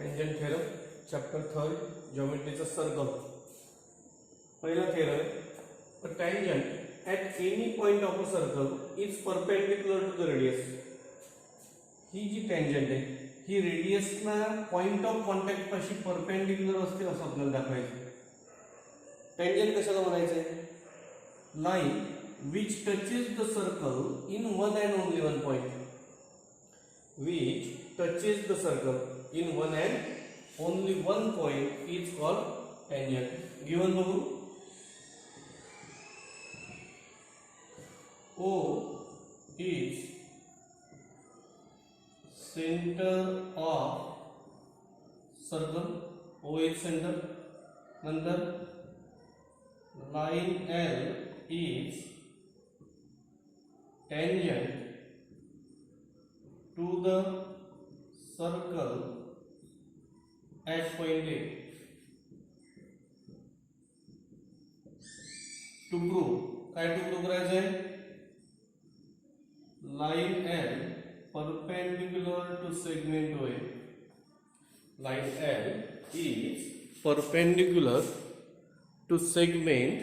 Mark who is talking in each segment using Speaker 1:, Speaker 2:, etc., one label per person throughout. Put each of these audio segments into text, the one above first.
Speaker 1: Tangent theorem chapter 3 ज्योमेट्रीचा circle. पहिला theorem आहे, a tangent at any point of a circle is perpendicular to the radius. ही जी tangent आहे ही रेडियसला पॉइंट ऑफ कॉन्टॅक्ट पाशी परपेंडिक्युलर असते असं आपल्याला दाखवायचं. टेंजेंट कशाला म्हणायचं आहे? Line which touches the circle in one and only one point. Which touches the circle in one and only one point is called tangent. Given बघू, O is center of circle. O is center. नंतर line L is tangent to the circle at point A. To prove, काय to prove करायचं आहे? Line L perpendicular to segment OA. Line L is perpendicular to segment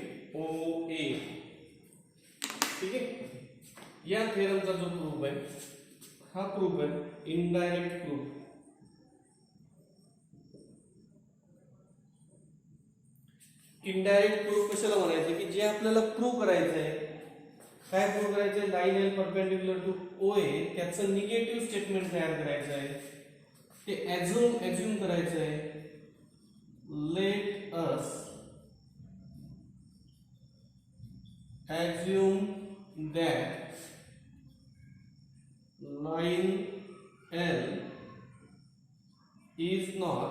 Speaker 1: OA. ठीक आहे. या थेरमचा जो proof आहे हा प्रूफ आहे इनडायरेक्ट प्रूफ. इनडायरेक्ट प्रूफ कशाला म्हणायचं की जे आपल्याला प्रूफ करायचं आहे, काय प्रूफ करायचं आहे? Line L perpendicular to OA त्याचं निगेटिव्ह स्टेटमेंट तयार करायचं आहे. ते ॲझ्युम करायचं आहे. Let us assume that line L is not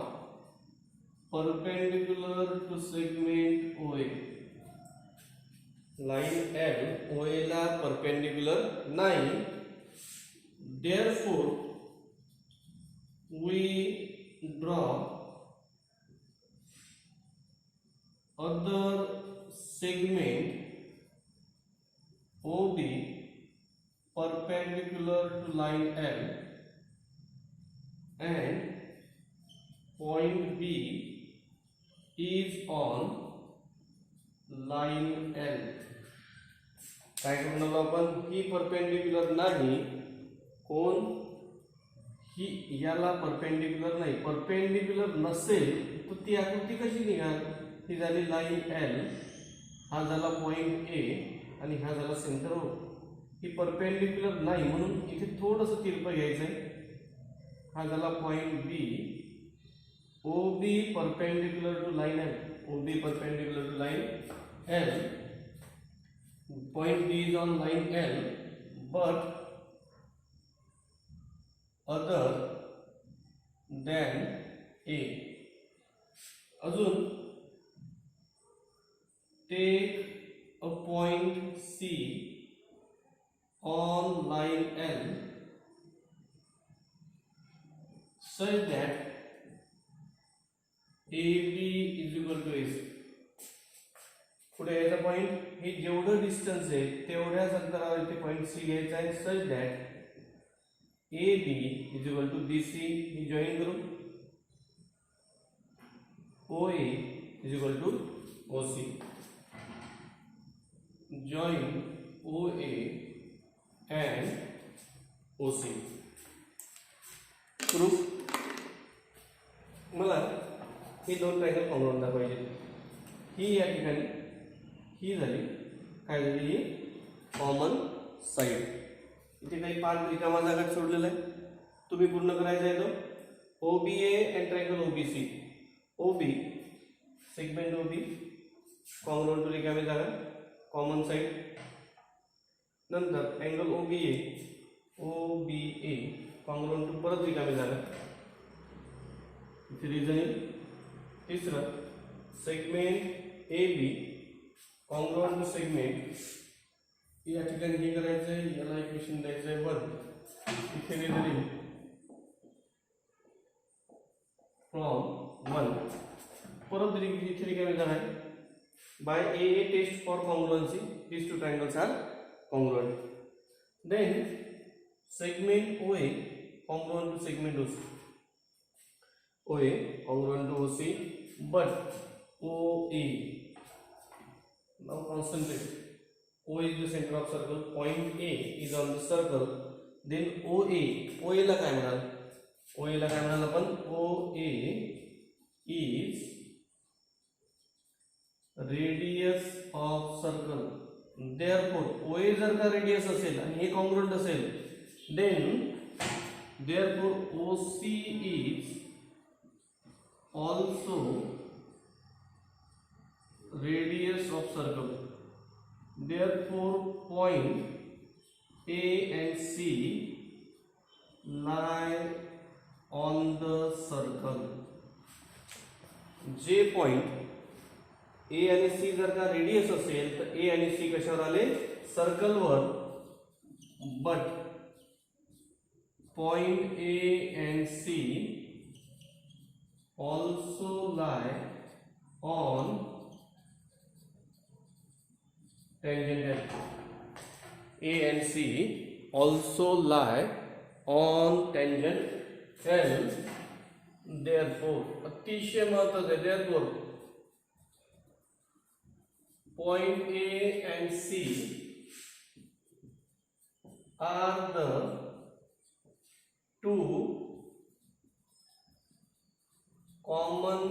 Speaker 1: perpendicular to segment OA. Line L OA La perpendicular नाही. Therefore, we draw other segment OB perpendicular to line L and point B is on line L. काय करणार आपण? ही perpendicular नाही. कोण? ही याला perpendicular नाही. Perpendicular नसेल तर ती आकृती कशी निघाल? ही झाली लाईन L, हा झाला पॉइंट A आणि हा झाला सेंटर O. ही परपेंडिक्युलर नाही म्हणून इथे थोडंसं तिरपं घ्यायचं आहे. हा झाला point B. OB perpendicular to line L. OB perpendicular to line L. Point B is on line L, but other than A. अजून take a point C on line L such that AB is equal to AC. पुढे याचा point हे जेवढं distance आहे तेवढ्याच अंतरावरती point C घ्यायचा आहे. Such that AB is equal to BC. ही जॉईन करू. OA is equal to OC. Join OA and OC. Proof. मला ही दोन ट्रायंगल फॉर्म दाखवायचे. ही या ठिकाणी ही झाली काय झाली? ही कॉमन साईड. इथे काही पार्ट रिकामा जागा सोडलेला आहे, तुम्ही पूर्ण करायचा आहे तो. OBA and triangle OBC. OB segment OB common to रिकामी जागा, कॉमन साईड. नंतर अँगल OBA कॉमन टू परत रिकामी जागा, इथे रिजनिंग. तिसरं segment AB congruent to segment. या ठिकाणी हे करायचं आहे, याला इक्वेशन द्यायचं आहे 1. इथे रिजनिंग फ्रॉम 1 परत इथे रिकामी जागा आहे. By AA test for congruency these two triangles are congruent. Then segment OA congruent to segment OC. OA congruent to OC, but OA, now concentrate. O is the center of circle, point A is on the circle, then OA ला काय म्हणाल? OA ला काय म्हणाल आपण? OA is radius of circle. Therefore OA जर का radius असेल आणि हे congruent असेल, then therefore OC is also radius of circle. Therefore point A and C lie on the circle. J point A आणि C जर का रेडियस असेल तर A आणि C कशावर आले? सर्कलवर. But point A and C also lie on tangent. A and C also lie on tangent L. Therefore, अतिशय महत्वाचं आहे. Therefore, point A and C are the two common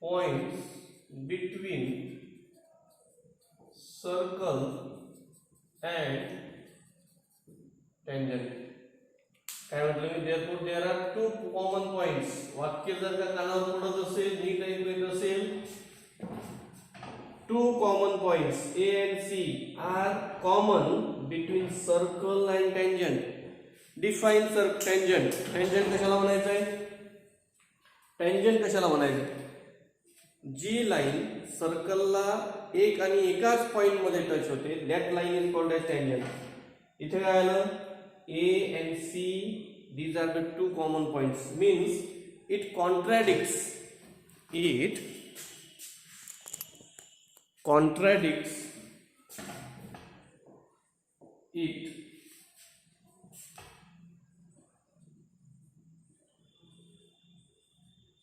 Speaker 1: points between circle and tangent. काय म्हटलं मी? therefore there are two common points. वाक्य जर का कानावर पडत असेल, नीट ऐकत असेल, two common points A and C are common between circle and tangent. Define tangent. Tangent कशाला म्हणायचं आहे? tangent कशाला म्हणायचं? जी लाईन सर्कलला एक आणि एकाच पॉइंट मध्ये टच होते, that line is called as tangent. इथे काय आलं? A and C, these are the two common points, means it contradicts it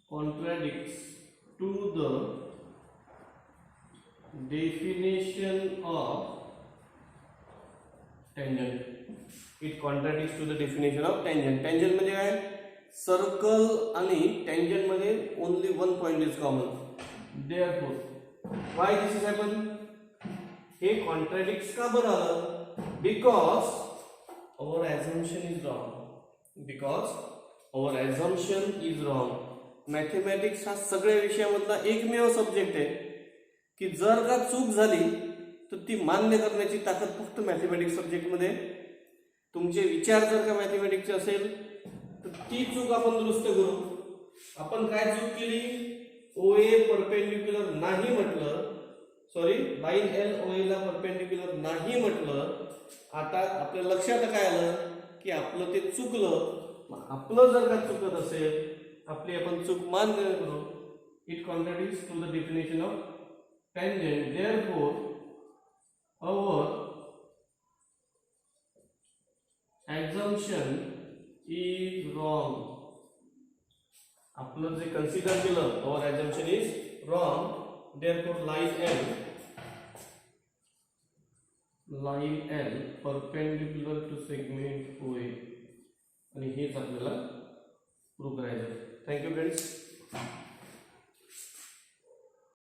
Speaker 1: contradicts to the definition of tangent. It contradicts to the definition of tangent. Tangent म्हणजे काय? Circle आणि tangent मध्ये only one point is common. Therefore, why this is happen? Hey contradicts का बरं आलं? Because our assumption is wrong. Because our assumption is wrong. Mathematics हा सगळ्या विषयामधला एकमेव सब्जेक्ट आहे की जर का चूक झाली तर ती मान्य करण्याची ताकद फक्त मॅथमॅटिक्स सब्जेक्टमध्ये. तुमचे विचार जर का मॅथमॅटिक्सचे असेल तर ती चूक आपण दुरुस्त करू. आपण काय चूक केली? OA परपेंडिक्युलर नाही म्हटलं, सॉरी लाईन L OA ला परपेंडिक्युलर नाही म्हटलं. आता आपल्या लक्षात काय आलं की आपलं ते चुकलं. आपलं जर का चुकत असेल, आपली आपण चूक मान्य करू. It contradicts to the definition of tangent. Therefore, our assumption is wrong. आपलं जे कन्सिडर केलं, our assumption is wrong. Therefore, line L perpendicular to segment OA. आणि हेच आपल्याला प्रूव्ह करायचं. Thank you friends.